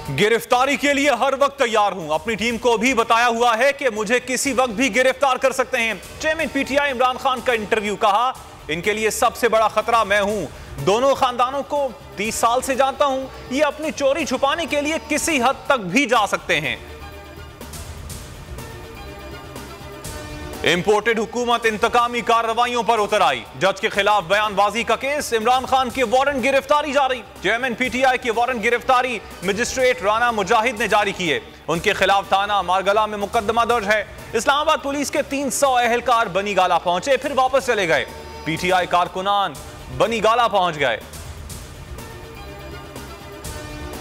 गिरफ्तारी के लिए हर वक्त तैयार हूं। अपनी टीम को भी बताया हुआ है कि मुझे किसी वक्त भी गिरफ्तार कर सकते हैं। चेयरमैन पीटीआई इमरान खान का इंटरव्यू। कहा, इनके लिए सबसे बड़ा खतरा मैं हूं। दोनों खानदानों को 30 साल से जानता हूं। ये अपनी चोरी छुपाने के लिए किसी हद तक भी जा सकते हैं। इंपोर्टेड हुकूमत इंतकामी कार्रवाइयों पर उतर आई। जज के खिलाफ बयानबाजी का केस। इमरान खान की वारंट गिरफ्तारी जारी। चेयरमैन पीटीआई की वारंट गिरफ्तारी मजिस्ट्रेट राना मुजाहिद ने जारी की है। उनके खिलाफ थाना मारगला में मुकदमा दर्ज है। इस्लामाबाद पुलिस के 300 अहलकार बनीगाला पहुंचे, फिर वापस चले गए। पीटीआई कारकुनान बनीगाला पहुंच गए।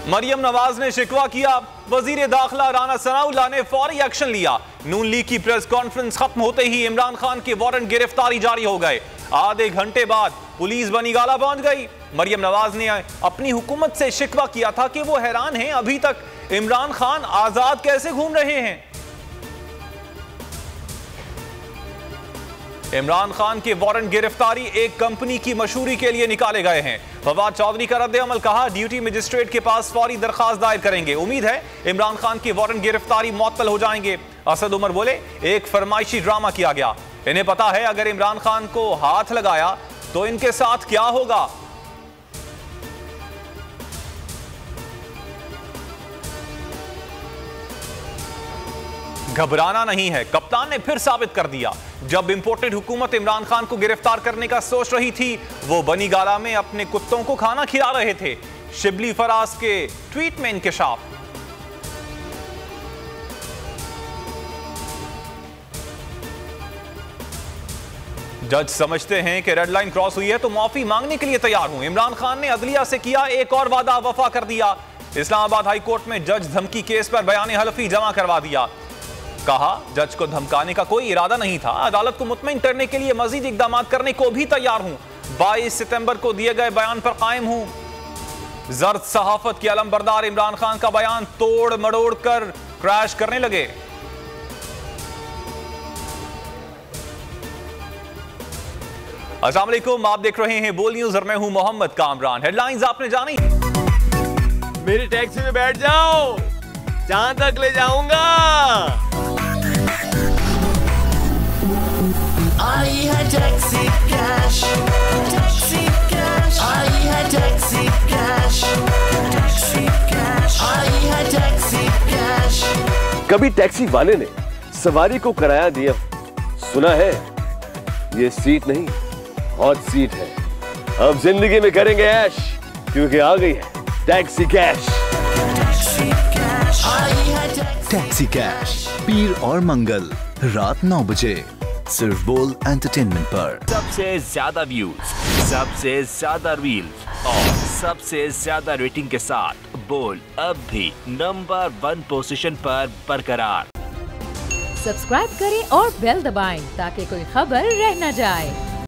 मरियम नवाज ने शिकवा किया। वजीर दाखिला राना सनाउल्लाह ने फौरी एक्शन लिया। नून लीग की प्रेस कॉन्फ्रेंस खत्म होते ही इमरान खान के वारंट गिरफ्तारी जारी हो गए। आधे घंटे बाद पुलिस बनीगाला पहुंच गई। मरियम नवाज ने अपनी हुकूमत से शिकवा किया था कि वो हैरान हैं अभी तक इमरान खान आजाद कैसे घूम रहे हैं। इमरान खान के वारंट गिरफ्तारी एक कंपनी की मशहूरी के लिए निकाले गए हैं। फवाद चौधरी का रद्द अमल। कहा, ड्यूटी मजिस्ट्रेट के पास फौरी दरखास्त दायर करेंगे। उम्मीद है इमरान खान की वारंट गिरफ्तारी मुअत्तल हो जाएंगे। असद उमर बोले, एक फरमाइशी ड्रामा किया गया। इन्हें पता है अगर इमरान खान को हाथ लगाया तो इनके साथ क्या होगा। घबराना नहीं है, कप्तान ने फिर साबित कर दिया। जब इंपोर्टेड हुकूमत इमरान खान को गिरफ्तार करने का सोच रही थी, वो बनीगाला में अपने कुत्तों को खाना खिला रहे थे। शिबली फराज के ट्वीट में इंकशाफ। जज समझते हैं कि रेड लाइन क्रॉस हुई है तो माफी मांगने के लिए तैयार हूं। इमरान खान ने अदलिया से किया एक और वादा, वफा कर दिया। इस्लामाबाद हाई कोर्ट में जज धमकी केस पर बयान हलफी जमा करवा दिया। कहा, जज को धमकाने का कोई इरादा नहीं था। अदालत को मुतमईन करने के लिए मजीद इकदाम करने को भी तैयार हूं। 22 सितंबर को दिए गए बयान पर कायम हूं। जर्द सहाफत के अलमबरदार इमरान खान का बयान तोड़ मड़ोड़ कर क्रैश करने लगे। अस्सलाम वालेकुम, आप देख रहे हैं बोल न्यूज और मैं हूं मोहम्मद कामरान। हेडलाइंस आपने जानी। मेरी टैक्सी में बैठ जाओ, जहां तक ले जाऊंगा। आई है टैक्सी कैश, टैक्सी कैश, आई है टैक्सी कैश, टैक्सी कैश, आई है टैक्सी कैश। कभी टैक्सी वाले ने सवारी को किराया दिया, सुना है ये सीट नहीं हॉट सीट है। अब जिंदगी में करेंगे ऐश, क्योंकि आ गई है टैक्सी कैश। टैक्सी कैश पीर और मंगल रात 9 बजे सिर्फ बोल एंटरटेनमेंट पर। सबसे ज्यादा व्यूज, सबसे ज्यादा रील्स और सबसे ज्यादा रेटिंग के साथ बोल अब भी नंबर 1 पोजीशन पर बरकरार। सब्सक्राइब करें और बेल दबाएं ताकि कोई खबर रह न जाए।